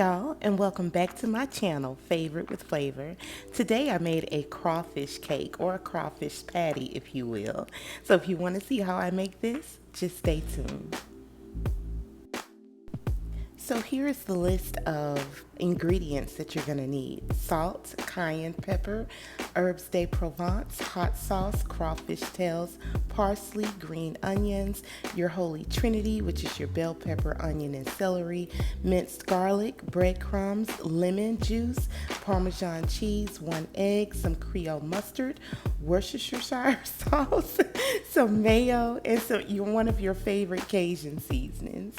y'all, and welcome back to my channel, Favorite with Flavor. Today I made a crawfish cake, or a crawfish patty if you will. So if you want to see how I make this, just stay tuned. So here is the list of ingredients that you're going to need. Salt, cayenne pepper, herbs de Provence, hot sauce, crawfish tails, parsley, green onions, your holy trinity, which is your bell pepper, onion, and celery, minced garlic, breadcrumbs, lemon juice, Parmesan cheese, 1 egg, some Creole mustard, Worcestershire sauce, some mayo, and one of your favorite Cajun seasonings.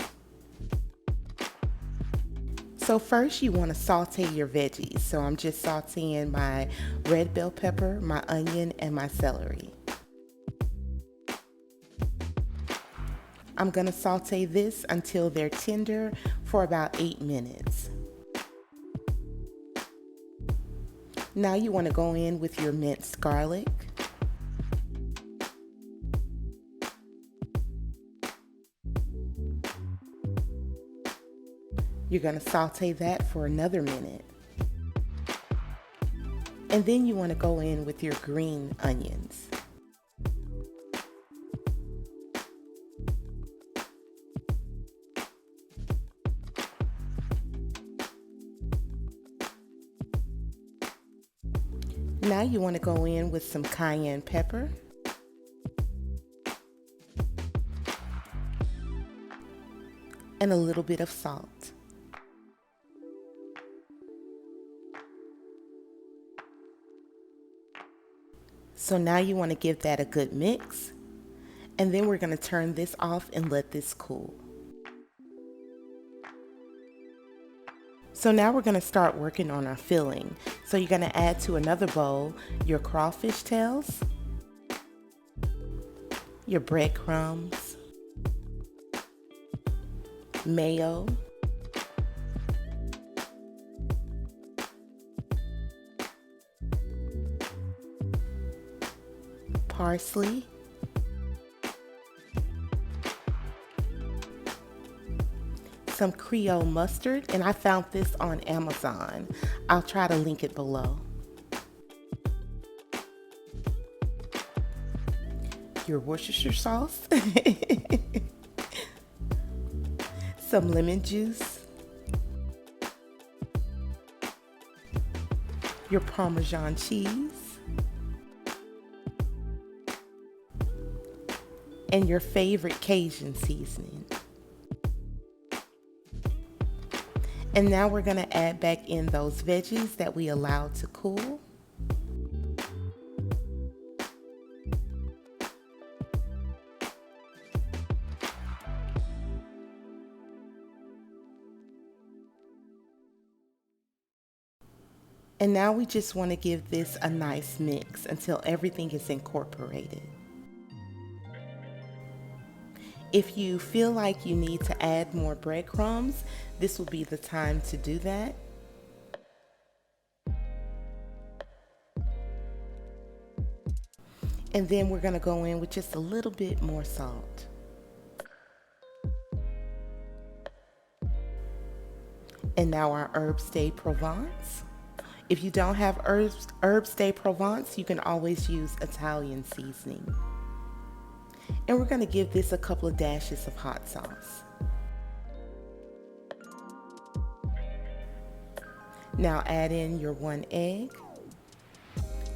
So first you want to saute your veggies. So I'm just sauteing my red bell pepper, my onion, and my celery. I'm going to saute this until they're tender for about 8 minutes. Now you want to go in with your minced garlic. You're going to saute that for another minute. And then you want to go in with your green onions. Now you want to go in with some cayenne pepper. And a little bit of salt. So now you want to give that a good mix, and then we're going to turn this off and let this cool. So now we're going to start working on our filling. So you're going to add to another bowl your crawfish tails, your breadcrumbs, mayo, parsley, some Creole mustard, and I found this on Amazon. I'll try to link it below. Your Worcestershire sauce, some lemon juice, your Parmesan cheese, and your favorite Cajun seasoning. And now we're going to add back in those veggies that we allowed to cool. And now we just want to give this a nice mix until everything is incorporated. If you feel like you need to add more breadcrumbs, this will be the time to do that. And then we're going to go in with just a little bit more salt. And now our herbs de Provence. If you don't have herbs de Provence, you can always use Italian seasoning. And we're going to give this a couple of dashes of hot sauce. Now add in your 1 egg.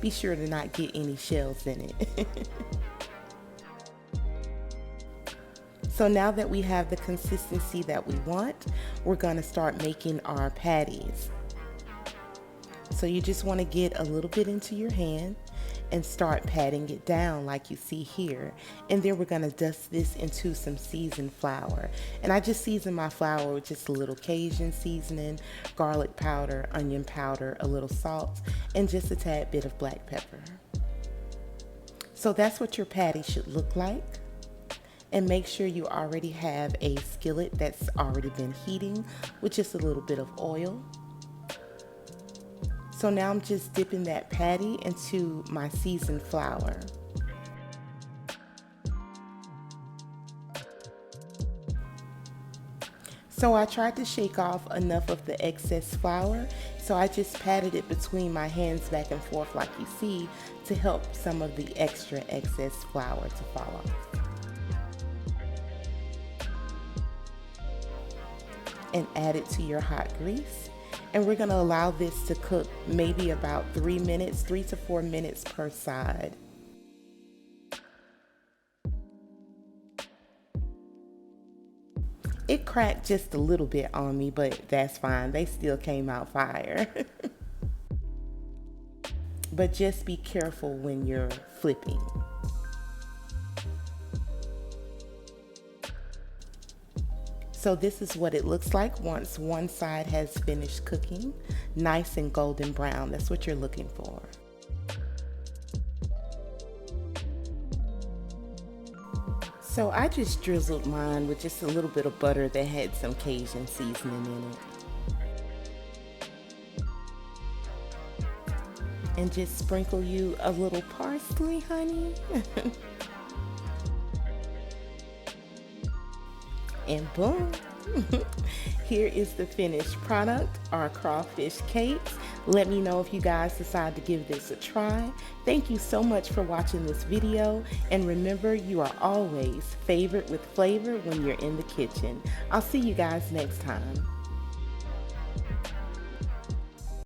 Be sure to not get any shells in it. So now that we have the consistency that we want, we're going to start making our patties. So you just want to get a little bit into your hand and start patting it down like you see here. And then we're going to dust this into some seasoned flour. And I just season my flour with just a little Cajun seasoning, garlic powder, onion powder, a little salt, and just a tad bit of black pepper. So that's what your patty should look like. And make sure you already have a skillet that's already been heating with just a little bit of oil. So now I'm just dipping that patty into my seasoned flour. So I tried to shake off enough of the excess flour, so I just patted it between my hands back and forth like you see to help some of the extra excess flour to fall off. And add it to your hot grease. And we're gonna allow this to cook maybe about 3 minutes, 3 to 4 minutes per side. It cracked just a little bit on me, but that's fine. They still came out fire. But just be careful when you're flipping. So this is what it looks like once one side has finished cooking. Nice and golden brown. That's what you're looking for. So I just drizzled mine with just a little bit of butter that had some Cajun seasoning in it. And just sprinkle you a little parsley, honey. And boom, here is the finished product, our crawfish cakes. Let me know if you guys decide to give this a try. Thank you so much for watching this video, and remember, you are always favored with flavor when you're in the kitchen. I'll see you guys next time.